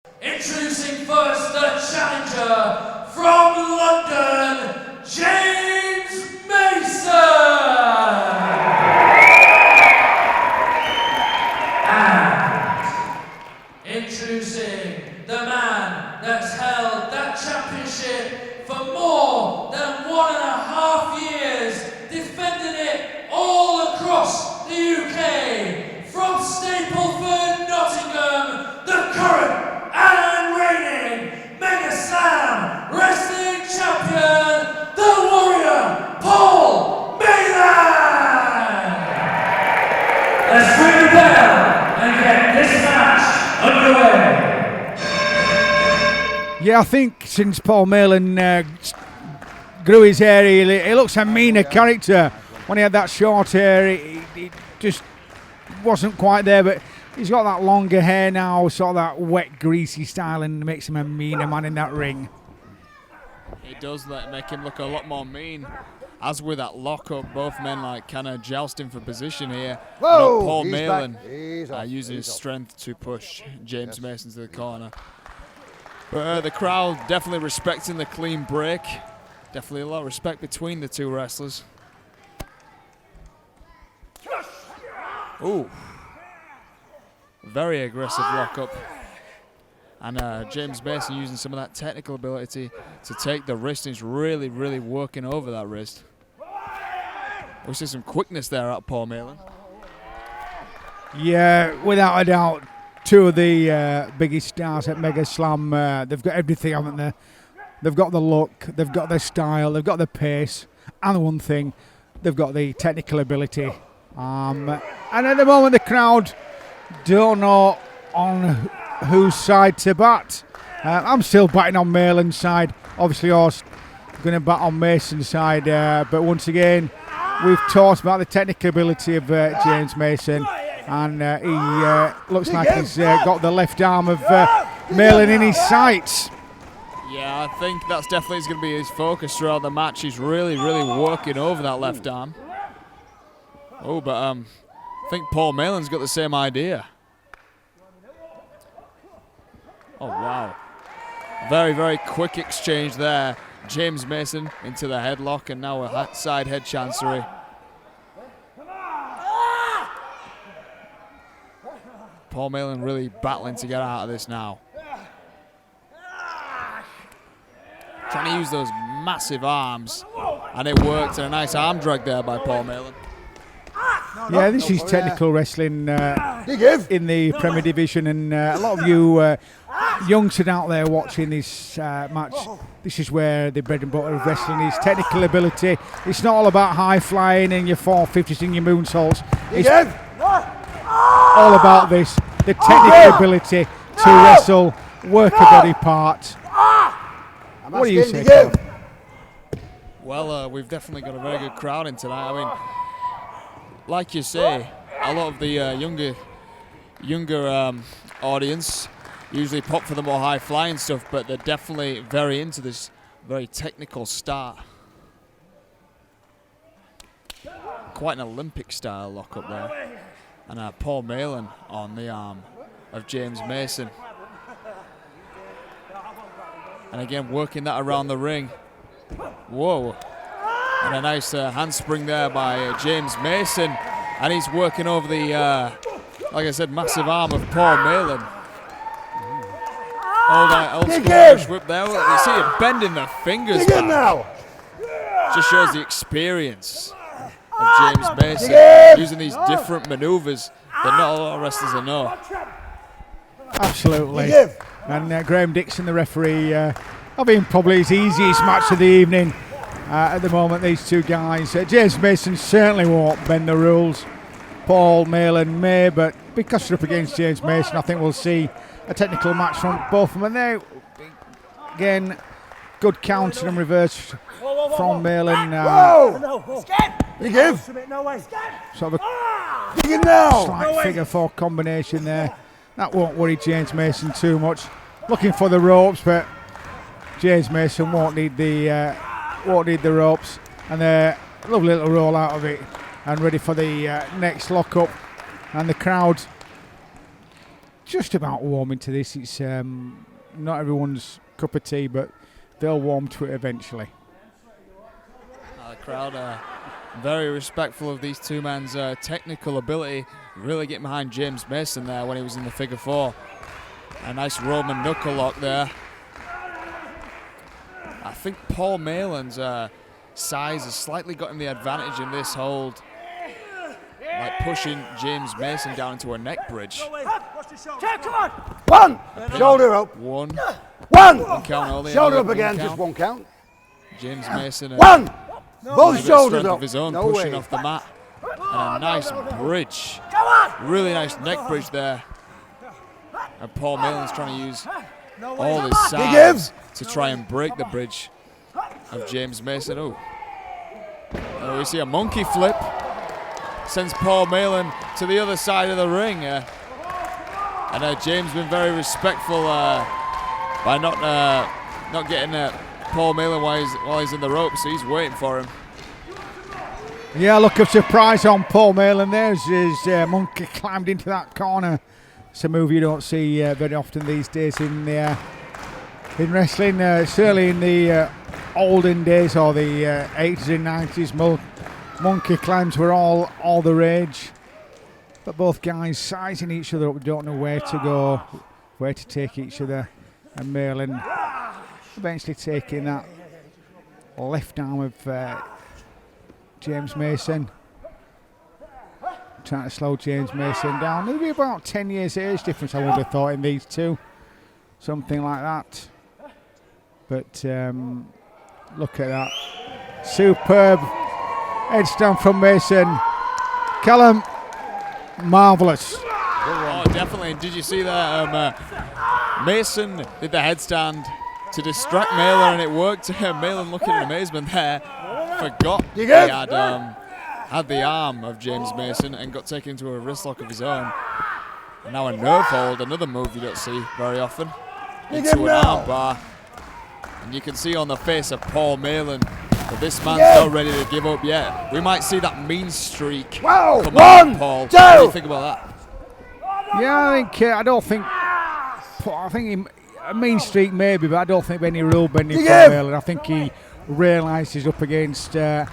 Introducing first the challenger from London, James Mason! And introducing the man that's held that championship for more than 1.5 years, defending it all across the UK, from Stapleford, Nottingham, the current and reigning Megaslam Wrestling Champion, the Warrior Paul Malen! Let's ring the bell and get this match underway. Yeah, I think since Paul Malen grew his hair, he looks a meaner character. When he had that short hair, he just wasn't quite there, but he's got that longer hair now, sort of that wet, greasy style, and makes him a meaner man in that ring. It does make him look a lot more mean. As with that lockup, both men like kind of jousting for position here. Whoa, Paul he's Malen back. using his strength to push James Mason to the corner. But the crowd definitely respecting the clean break. Definitely a lot of respect between the two wrestlers. Ooh. Very aggressive lockup. And James Mason using some of that technical ability to take the wrist, and he's really, really working over that wrist. We see some quickness there at Paul Malen. Yeah, without a doubt, two of the biggest stars at Megaslam. They've got everything, haven't they? They've got the look, they've got the style, they've got the pace, and one thing, they've got the technical ability. And at the moment, the crowd don't know on whose side to bat. I'm still batting on Malen's side. Obviously, I'm going to bat on Mason's side. But once again, we've talked about the technical ability of James Mason, and he looks like he's got the left arm of Malen in his sights. Yeah, I think that's definitely going to be his focus throughout the match. He's really, really working over that left arm. Oh, but I think Paul Malen's got the same idea. Oh, wow. Very, very quick exchange there. James Mason into the headlock, and now a side head chancery. Paul Malen really battling to get out of this now. Trying to use those massive arms, and it worked, and a nice arm drag there by Paul Malen. Yeah, this is technical wrestling in the Premier Division, and a lot of you youngsters out there watching this match, this is where the bread and butter of wrestling is, technical ability. It's not all about high flying and your 450s and your moonsaults. It's all about this, the technical ability to wrestle, work a body part. What do you say, Tom? Well, we've definitely got a very good crowd in tonight. I mean, like you say, a lot of the younger audience usually pop for the more high-flying stuff, but they're definitely very into this very technical start. Quite an Olympic-style lock-up there. And Paul Malen on the arm of James Mason. And again, working that around the ring. Whoa. And a nice handspring there by James Mason. And he's working over the, like I said, massive arm of Paul Malen. Old school Irish whip there. You see it bending the fingers back. Now. Just shows the experience of James Mason using these different maneuvers that not a lot of wrestlers know. Absolutely. And Graham Dixon, the referee, having probably his easiest match of the evening at the moment, these two guys. James Mason certainly won't bend the rules. Paul Malen may, but because they're up against James Mason, I think we'll see a technical match from both of them. And there, again, good counter and reverse from Malen. You give. Sort of a You give now. slight figure four combination there. That won't worry James Mason too much. Looking for the ropes, but James Mason won't need the ropes. And a lovely little roll out of it, and ready for the next lockup. And the crowd just about warming to this. It's not everyone's cup of tea, but they'll warm to it eventually. The crowd are very respectful of these two men's technical ability. Really getting behind James Mason there when he was in the figure four. A nice Roman knuckle lock there. I think Paul Malen's size has slightly got him the advantage in this hold. Like pushing James Mason down into a neck bridge. Come on. One. Shoulder up. One. One. Count only. Shoulder up again. Just one count. James Mason. One. Both Both shoulders up. Of his own, No pushing way. off the mat. And a nice bridge. Really nice neck bridge there. And Paul Malen's trying to use all his size to try and break the bridge of James Mason. Oh, we see a monkey flip. Sends Paul Malen to the other side of the ring. And James been very respectful by not getting Paul Malen while he's in the ropes, so he's waiting for him. Yeah, look of surprise on Paul Malen there as his monkey climbed into that corner. It's a move you don't see very often these days in wrestling. Certainly in the olden days or the 80s and 90s, monkey climbs were all the rage. But both guys sizing each other up, don't know where to go, where to take each other. And Malen eventually taking that left arm of James Mason. Trying to slow James Mason down. There'll be about 10 years age difference, I would have thought, in these two. Something like that. But look at that. Superb headstand from Mason. Callum, marvellous. Oh, definitely. And did you see that? Mason did the headstand to distract Malen, and it worked. Malen looking in amazement there. Forgot he had the arm of James Mason and got taken into a wrist lock of his own. And now a nerve hold, another move you don't see very often, into an arm bar. And you can see on the face of Paul Malen that this man's not ready to give up yet. We might see that mean streak come out, Paul. What do you think about that? Yeah, I think a mean streak maybe, but I don't think any rule bending from Malen. I think he realised he's up against a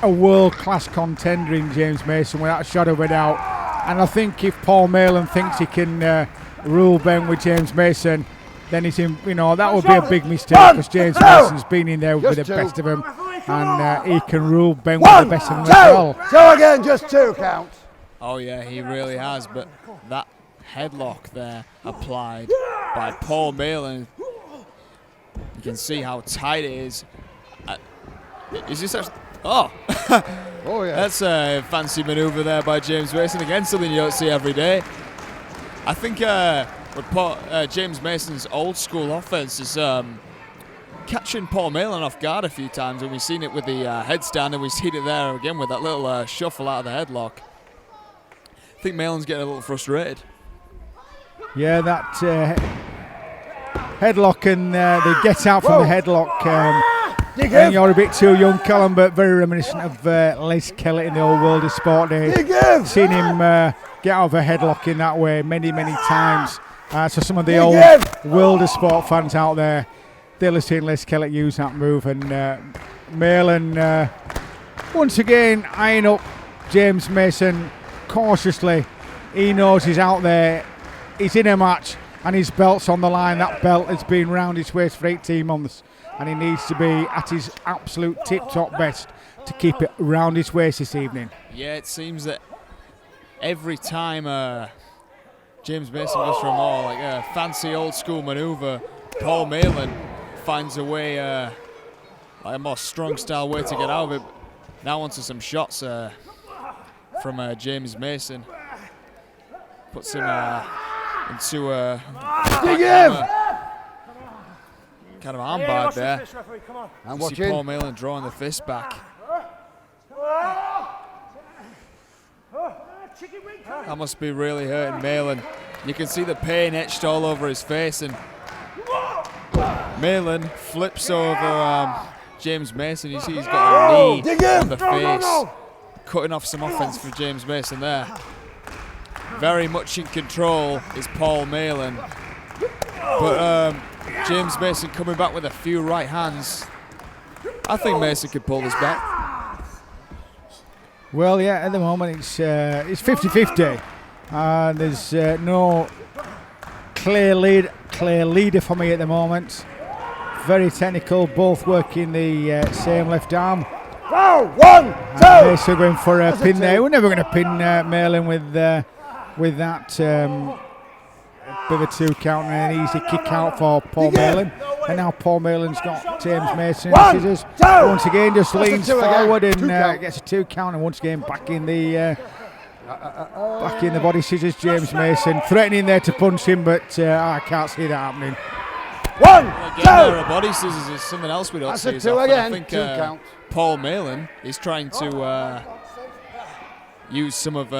world-class contender in James Mason without a shadow of a doubt. And I think if Paul Malen thinks he can rule bend with James Mason, then he's in, that would be a big mistake because James Mason's been in there with the best of them, and he can rule bend with the best of them as well. Two again, just two counts. Oh yeah, he really has, but that headlock there applied by Paul Malen, you can see how tight it is. Is this actually... Oh! Oh yeah. That's a fancy maneuver there by James Mason. Again, something you don't see every day. I think with James Mason's old school offense is catching Paul Malen off guard a few times, and we've seen it with the headstand, and we've seen it there again with that little shuffle out of the headlock. I think Malen's getting a little frustrated. Yeah, that headlock and the get out from the headlock. And you're a bit too young, Callum, but very reminiscent of Les Kellett in the old World of Sport days. Seen him get out of a headlock in that way many, many times. So some of the old World of Sport fans out there, they'll have seen Les Kellett use that move. And Malen, once again, eyeing up James Mason cautiously. He knows he's out there. He's in a match and his belt's on the line. That belt has been round his waist for 18 months. And he needs to be at his absolute tip-top best to keep it round his waist this evening. Yeah, it seems that every time James Mason goes for a more like a fancy old-school maneuver, Paul Malen finds a way, like a more strong-style way to get out of it. Now onto some shots from James Mason. Puts him into a... kind of armbar there. And you see Paul Malen drawing the fist back. That must be really hurting Malen. You can see the pain etched all over his face, and Malen flips over James Mason. You see he's got a knee on the face, cutting off some offense for James Mason there. very much in control is Paul Malen. But James Mason coming back with a few right hands. I think Mason could pull this back. Well, yeah, at the moment it's 50-50. There's no clear leader for me at the moment. Very technical, both working the same left arm. Foul, 1, 2. Mason going for a pin there. We're never going to pin Malen with that bit of a 2 count and an easy kick out for Paul Malen. And now Paul Malen's got James Mason in the scissors. Once again, just leans forward and gets a 2 count, and once again back in the body scissors. James Mason threatening there to punch him, but I can't see that happening. 1, 2. There, body scissors is something else we don't see. That's a 2 again. I think 2 count. Paul Malen is trying to use some of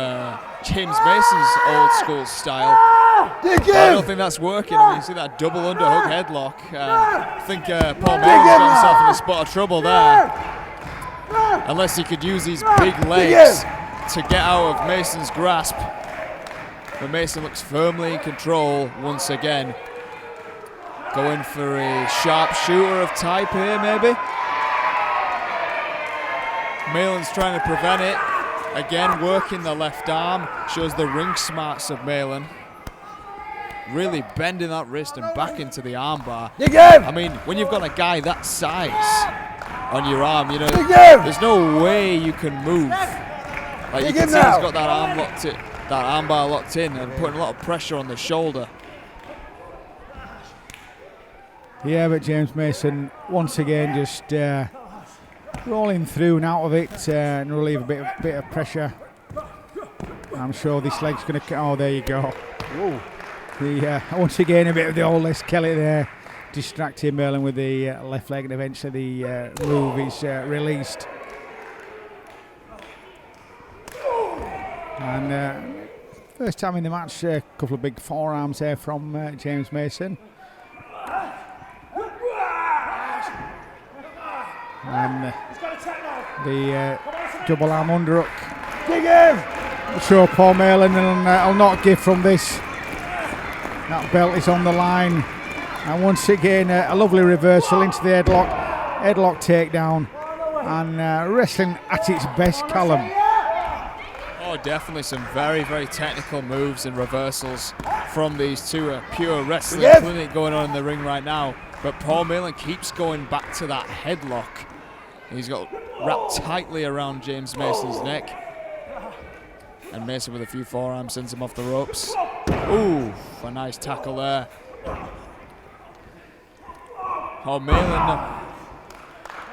James Mason's old school style. I don't think that's working. I mean, you see that double underhook headlock. I think Paul Malen's got himself in a spot of trouble there. Unless he could use these big legs to get out of Mason's grasp. But Mason looks firmly in control once again. Going for a sharp shooter of type here, maybe. Malen's trying to prevent it. Again, working the left arm. Shows the ring smarts of Malen. Really bending that wrist and back into the armbar. I mean, when you've got a guy that size on your arm, you know, there's no way you can move. Like you can see he's got that arm locked in, that armbar locked in, and putting a lot of pressure on the shoulder. Yeah, but James Mason once again just rolling through and out of it and relieve a bit of pressure. I'm sure this leg's going to. Oh, there you go. Whoa. Once again, a bit of the old Les Kelly there, distracting Malen with the left leg, and eventually the move is released. And first time in the match, a couple of big forearms there from James Mason. And the double arm underhook. Sure, Paul Malen will not give from this. That belt is on the line. And once again, a lovely reversal into the headlock takedown. And wrestling at its best, Callum. Oh, definitely some very, very technical moves and reversals from these two. A pure wrestling clinic going on in the ring right now. But Paul Malen keeps going back to that headlock. He's got wrapped tightly around James Mason's neck. And Mason with a few forearms sends him off the ropes. Ooh, a nice tackle there. Oh,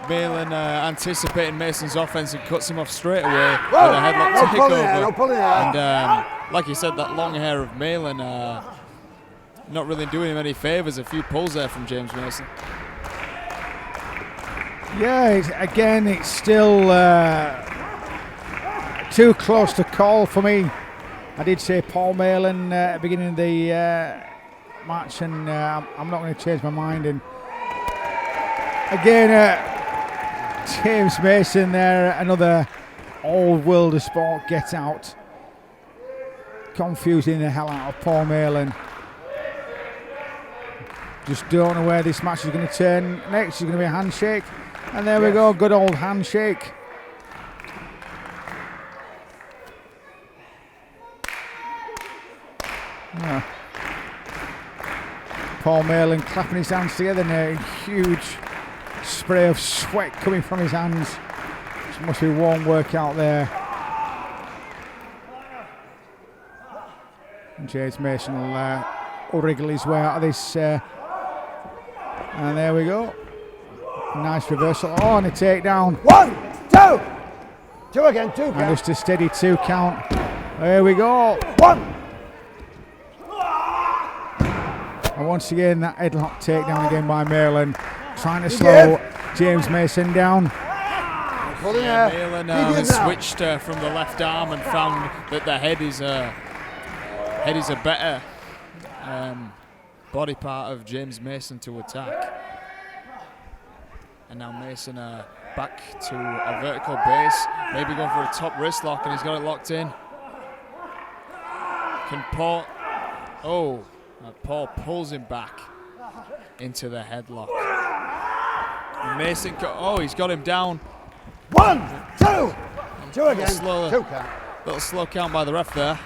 Malen anticipating Mason's offense and cuts him off straight away with a headlock takeover. And like you said, that long hair of Malen not really doing him any favours. A few pulls there from James Mason. Yeah, it's still too close to call for me. I did say Paul Malen at the beginning of the match, and I'm not going to change my mind. And again, James Mason there, another old world of sport get out. Confusing the hell out of Paul Malen. Just don't know where this match is going to turn next. It's going to be a handshake. And there we go, good old handshake. Yeah. Paul Malen clapping his hands together and a huge spray of sweat coming from his hands. It must be a warm workout there. And James Mason will wriggle his way out of this. And there we go. Nice reversal. Oh, and a takedown. 1, 2. 2 again, 2 count. And just a steady 2 count. There we go. 1. And once again, that headlock takedown again by Malen. Trying to slow James Mason down. Yeah, Malen has switched from the left arm and found that the head is a better body part of James Mason to attack. And now Mason back to a vertical base, maybe going for a top wrist lock, and he's got it locked in. Can Paul... Oh, Paul pulls him back into the headlock. And Mason... he's got him down. 1, 2. 2 again. Two count. Little slow count by the ref there.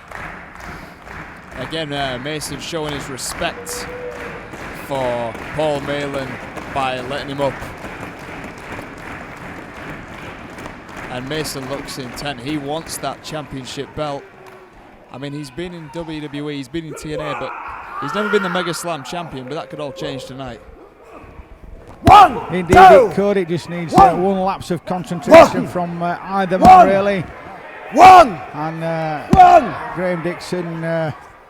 Again, Mason showing his respect for Paul Malen by letting him up. And Mason looks intent. He wants that championship belt. I mean, he's been in WWE, he's been in TNA, but he's never been the Megaslam champion, but that could all change tonight. 1, Indeed, 2. it could. It just needs one lapse of concentration from either man, really. 1. And Graham Dixon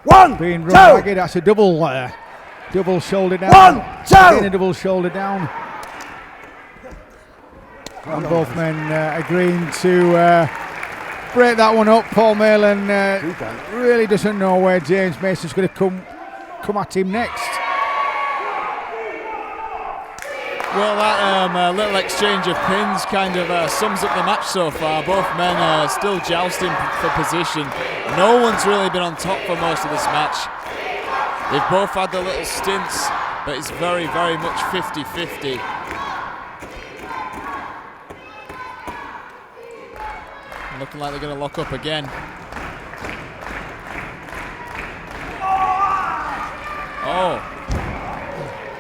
1, being 2. run ragged. That's a double shoulder down. 1, 2. Again, a double shoulder down. And both men agreeing to break that one up. Paul Malen really doesn't know where James Mason's going to come at him next. Well, that little exchange of pins kind of sums up the match so far. Both men still jousting for position. No one's really been on top for most of this match. They've both had their little stints, but it's very, very much 50-50. Looking like they're going to lock up again. Oh.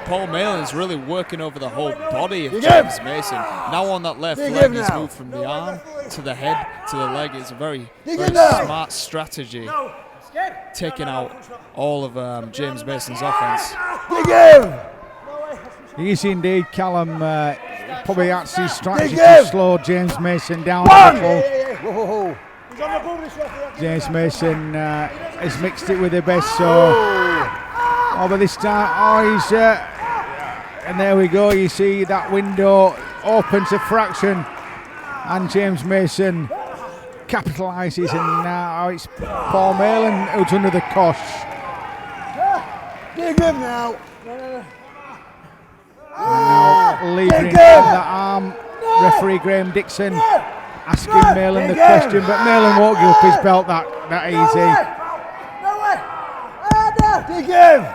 Paul Malen's really working over the whole body of James Mason. Now on that left leg, he's moved from the arm to the head to the leg. It's a very, very smart strategy, taking out all of James Mason's offense. He is indeed, Callum. Probably that's his strategy to slow James Mason down a little. James Mason has mixed it with the best, so over this time, he's and there we go. You see that window opens a fraction, and James Mason capitalises, and now it's Paul Malen who's under the cosh. Dig him now. Now leaving on the arm, referee Graham Dixon asking Malen the question, but Malen won't give up his belt that easy. Dig him.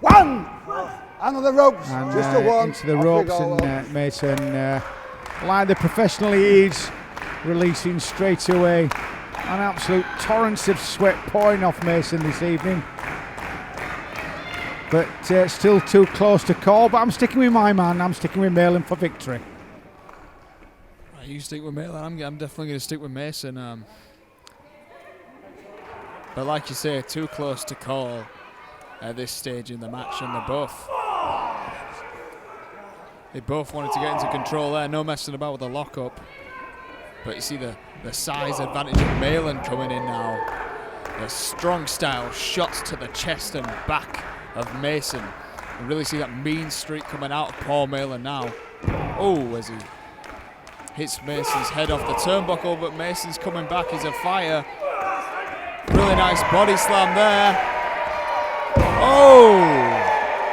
1. Under the ropes, And just a 1. into the ropes, and Mason, like the professional he is, releasing straight away. An absolute torrent of sweat pouring off Mason this evening. But still too close to call, but I'm sticking with my man. I'm sticking with Malen for victory. Right, you stick with Malen. I'm definitely going to stick with Mason. But like you say, too close to call at this stage in the match, and they both wanted to get into control there. No messing about with the lockup. But you see the size advantage of Malen coming in now. The strong style shots to the chest and back of Mason. You really see that mean streak coming out of Paul Malen now. Oh, as he hits Mason's head off the turnbuckle, but Mason's coming back. He's a fire. Really nice body slam there. Oh!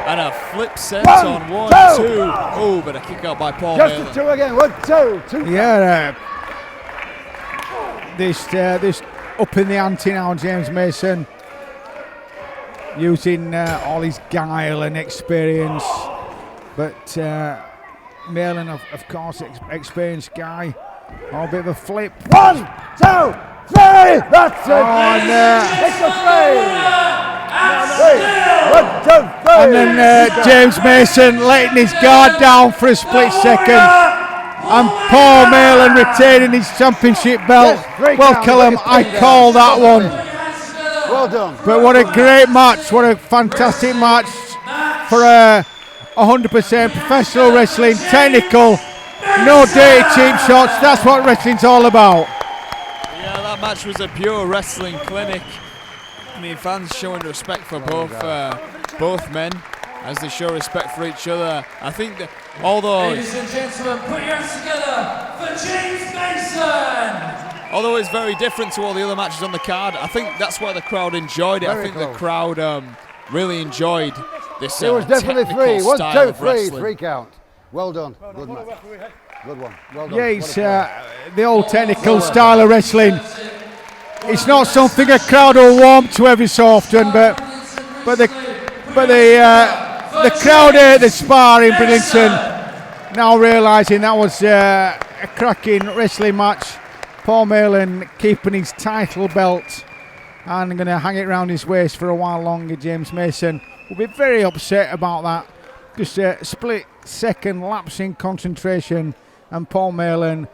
And a flip set on 1, 2. Oh, but a kick out by Paul Malen. Just a 2 again. 1, 2. Yeah, this up in the ante now, James Mason. Using all his guile and experience. But Malen, of course, experienced guy. Oh, a bit of a flip. 1, 2, 3. That's it. It's a 3. 1, 2, 3. And then James Mason letting his guard down for a split second. And Paul Malen retaining his championship belt. Well, Callum, I call that one. Well done. But what a great match. What a fantastic match for 100% professional wrestling. Technical. No dirty cheap shots. That's what wrestling's all about. Yeah, that match was a pure wrestling clinic. I mean, fans showing respect for both men as they show respect for each other. I think that although... Ladies and gentlemen, put your hands together for James Mason! Although it's very different to all the other matches on the card, I think that's why the crowd enjoyed it. I think the crowd really enjoyed this It was definitely 3. 1, 2, 3. 3 count. Well done. Good match. Good one. Well done. Yeah, it's the old technical style of wrestling. it's not something a crowd will warm to every so often, but the crowd at the Spa in Bridlington now realising that was a cracking wrestling match. Paul Malen keeping his title belt and going to hang it around his waist for a while longer. James Mason will be very upset about that. Just a split second lapse in concentration, and Paul Malen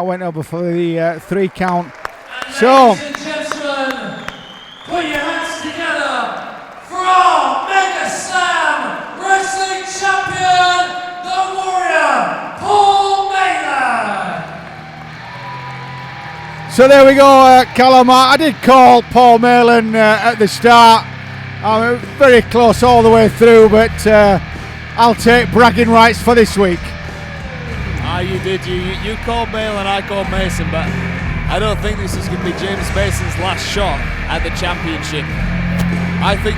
went over for the 3 count. So, ladies and gentlemen, put your hands together for Megaslam Wrestling Champion, the Warrior Paul Malen. so there we go, Callum. I did call Paul Malen at the start. I'm very close all the way through, but I'll take bragging rights for this week. You did. You called Malen, I called Mason, but I don't think this is going to be James Mason's last shot at the championship. I think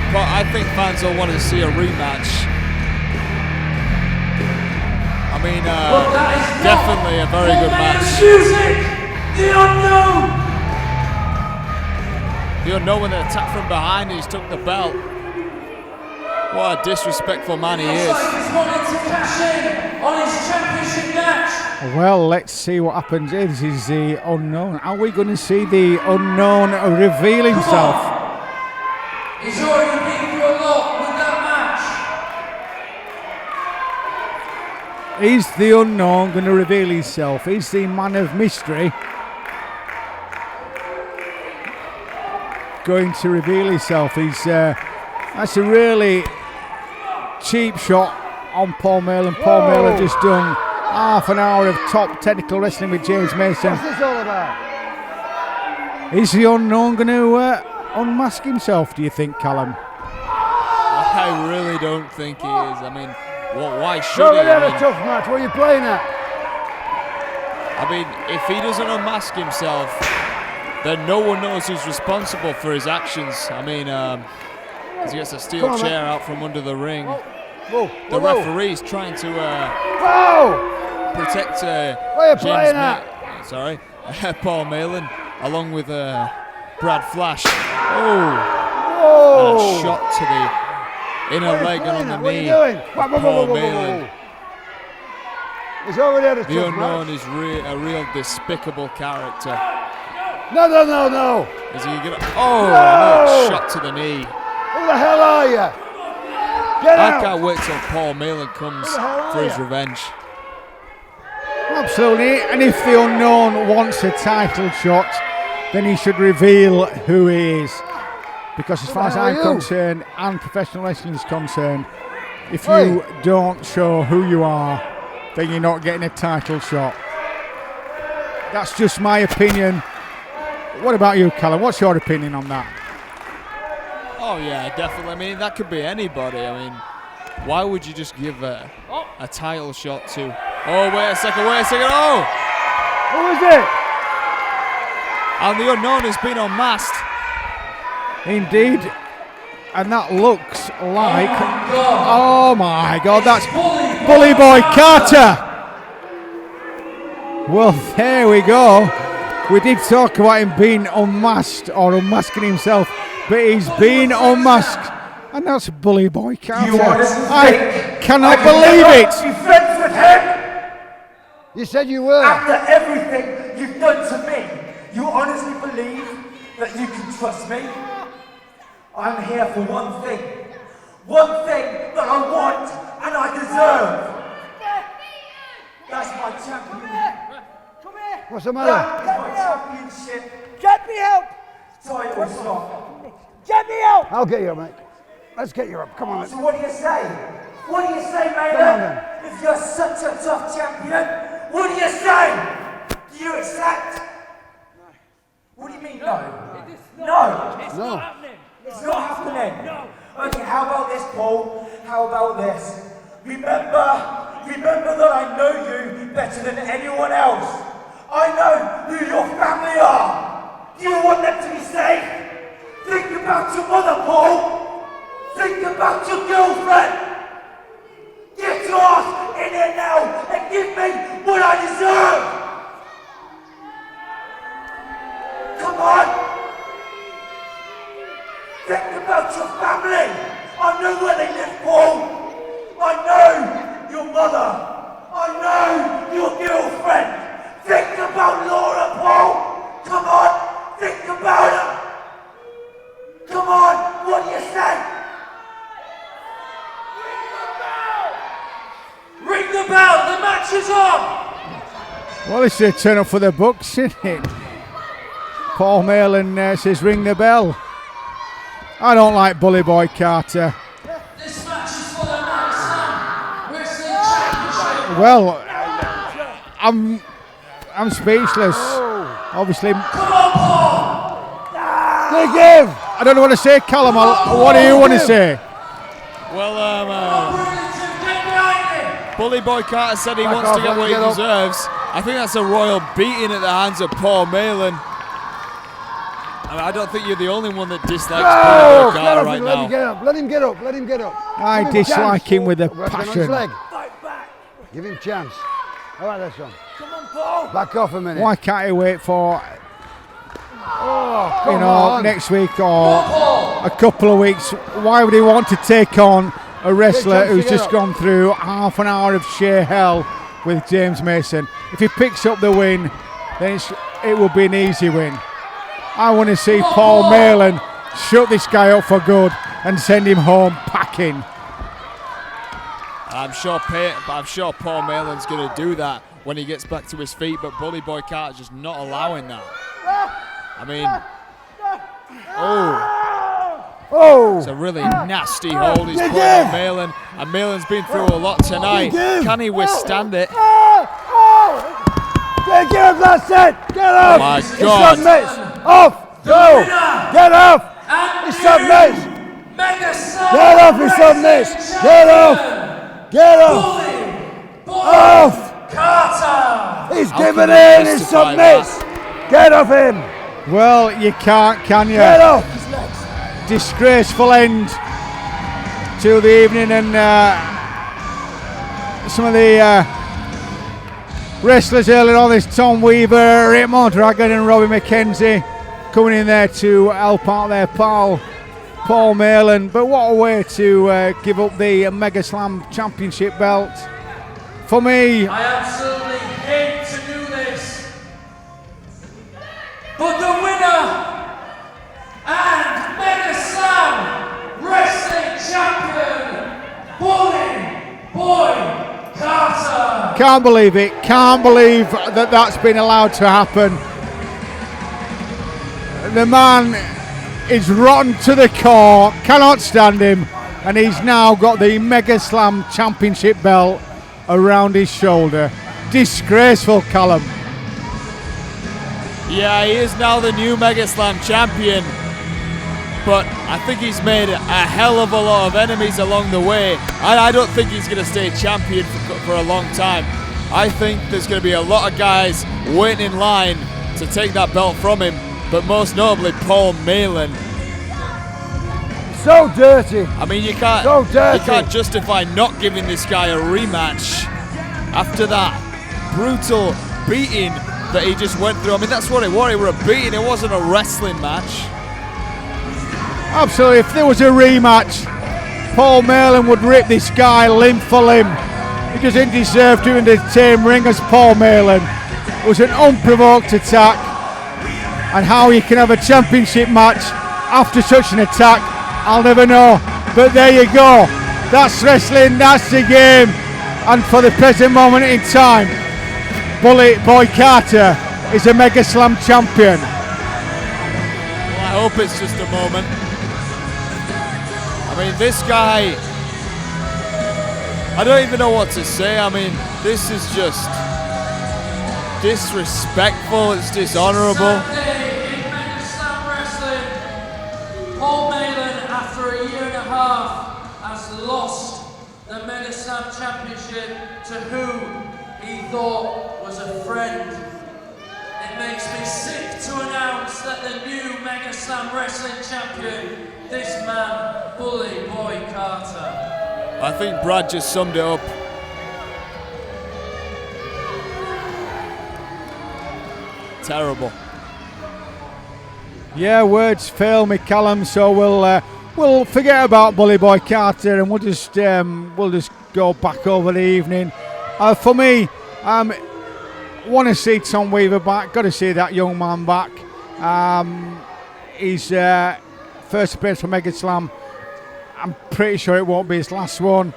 fans will want to see a rematch. I mean, definitely a very good match. Music, the unknown. The unknown with an attack from behind, he's took the belt. What a disrespectful man he is. Looks like he's wanting to cash in on his championship match. Well, let's see what happens here. This is the unknown. Are we going to see the unknown reveal himself? He's already been through a lot with that match. Is the unknown going to reveal himself? Is the man of mystery going to reveal himself? That's a really cheap shot on Paul Malen. Paul Malen just done half an hour of top technical wrestling with James Mason. What's this all about? Is the unknown going to unmask himself, do you think, Callum? I really don't think he is. I mean, why should We're he? going to have a tough match. What are you playing at? I mean, if he doesn't unmask himself, then no one knows who's responsible for his actions. I mean, as he gets a steel chair out from under the ring. The referee's trying to protect Paul Malen, along with Brad Flash. And a shot to the inner leg and on the knee. Paul Malen. He's already had a The unknown is a real despicable character. No. Is he gonna? Another shot to the knee. Who the hell are you? Get out! I can't wait till Paul Malen comes for his revenge. Absolutely, and if the unknown wants a title shot, then he should reveal who he is. Because as far as I'm concerned, and professional wrestling is concerned, if you don't show who you are, then you're not getting a title shot. That's just my opinion. What about you, Callum? What's your opinion on that? Oh yeah, definitely. I mean, that could be anybody. I mean, why would you just give a title shot to? Oh, wait a second. Oh! Who is it? And the unknown has been unmasked. Indeed. And that looks like... Oh my God, that's Bully Boy Carter. Well, there we go. We did talk about him being unmasked or unmasking himself, but he's been unmasked. And that's Bully Boy Carter. I cannot believe it. Be friends with him? You said you were. After everything you've done to me, you honestly believe that you can trust me? I'm here for one thing that I want and I deserve. That's my champion. Come here. What's the matter? That is my championship Get me help! title shot. Get me help! I'll get you up, mate. Let's get you up. Come on, So mate. what do you say? What do you say, Come on, Malen? then. If you're such a tough champion, what do you say? Do you accept? What do you mean, no? No! It's No. not happening! It's not happening! No! Okay, how about this, Paul? How about this? Remember that I know you better than anyone else. I know who your family are. Do you want them to be safe? Think about your mother, Paul. Think about your girlfriend. Get your ass in here now and give me what I deserve. Come on. on! Think about your family! I know where they live, Paul! I know your mother! I know your girlfriend! Think about Laura, Paul! Come on! Think about her! Come on! What do you say? Ring the bell, the match is on! Well, it's a turn up for the Bucks, isn't it? Paul Malen says ring the bell. I don't like Bully Boy Carter. This match is for the Megaslam Wrestling Championship. Well, I'm speechless. Obviously, Come on, Paul! They give. I don't know what to say, Callum. What do you want to say? Well, Bridlington, get behind him! Bully Boy Carter said he Back wants off, to get let what him he get up. deserves. I think that's a royal beating at the hands of Paul Malen. I mean, I don't think you're the only one that dislikes Go! Bully Boy Get Carter up right and let him now. get up. Let him get up. Let him get up. I Give him a dislike chance. him with a Working on his passion. leg. Fight back! Give him chance. All right, that's on. Come on, Paul! Back off a minute. Why can't he wait for Oh, come on. next week or a couple of weeks? Why would he want to take on a wrestler chance to who's get just up. gone through half an hour of sheer hell with James Mason? If he picks up the win, then it will be an easy win. I want to see Paul Malen shut this guy up for good and send him home packing. I'm sure Paul Malen's going to do that when he gets back to his feet, but Bully Boy Carter's just not allowing that. I mean, it's a really nasty hold he's put on Malen, and Malen's been through a lot tonight. Can he withstand it? Get him, that's it. Get up. Oh my It's God. submits. Off. Go. Get off. And It's submits. Megaslam Get off, it's submits. Get off. Get off. Bully Boy Off. Carter! He's How giving can you in. He justify submits. Get off him. Well, you can't, can you? Get off. Disgraceful end to the evening, and some of the wrestlers earlier on, this Tom Weaver, Rick Mondragon and Robbie McKenzie coming in there to help out their pal Paul Malen. But what a way to give up the Megaslam Championship belt. For me, I absolutely hate to do this, but the winner and Megaslam Wrestling Champion, Bully Boy Carter! can't believe it. Can't believe that that's been allowed to happen. The man is rotten to the core, cannot stand him, and he's now got the Megaslam Championship belt around his shoulder. Disgraceful, Callum. Yeah, he is now the new Megaslam champion, but I think he's made a hell of a lot of enemies along the way, and I don't think he's going to stay champion for a long time. I think there's going to be a lot of guys waiting in line to take that belt from him, but most notably Paul Malen. So dirty. I mean, you So dirty. can't justify not giving this guy a rematch after that brutal beating that he just went through. I mean, that's what it was. It was a beating. It wasn't a wrestling match. Absolutely, if there was a rematch, Paul Malen would rip this guy limb for limb. He doesn't deserve to be in the same ring as Paul Malen. It was an unprovoked attack, and how you can have a championship match after such an attack, I'll never know. But there you go. That's wrestling, that's the game. And for the present moment in time, Bully Boy Carter is a Megaslam champion. Well, I hope it's just a moment. I mean, this guy, I don't even know what to say. I mean, this is just disrespectful, it's dishonorable. Saturday in Megaslam Wrestling, Paul Malen, after a year and a half, has lost the Megaslam Championship to who he thought was a friend. It makes me sick to announce that the new Megaslam Wrestling Champion, this man, Bully Boy Carter. I think Brad just summed it up. Terrible. Yeah, words fail me, Callum. So we'll forget about Bully Boy Carter, and we'll just go back over the evening. For me, want to see Tom Weaver back. Got to see that young man back. He's first appearance for Megaslam. I'm pretty sure it won't be his last one.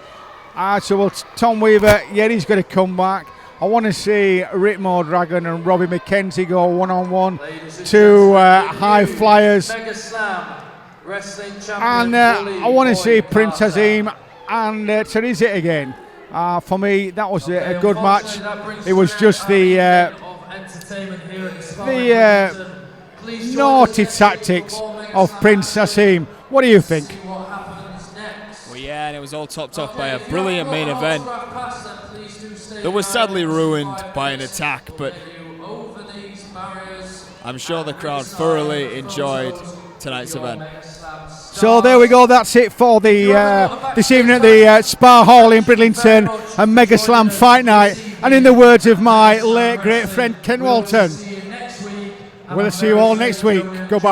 So Tom Weaver, yeah, he's going to come back. I want to see Ritmo Dragon and Robbie McKenzie go one-on-one, two high flyers. Megaslam Wrestling Champion. And I want to see Prince Azim and Teresa again. For me, that was a good match. It was just the naughty tactics of Prince Azim. What do you think? Well, yeah, and it was all topped off by a brilliant main event that was sadly ruined by an attack, but I'm sure the crowd thoroughly enjoyed tonight's event. So there we go, that's it for the this evening at the Spa Hall in Bridlington, a Megaslam fight night. And in the words of my late great friend Ken Walton, we'll see you all next week. Goodbye.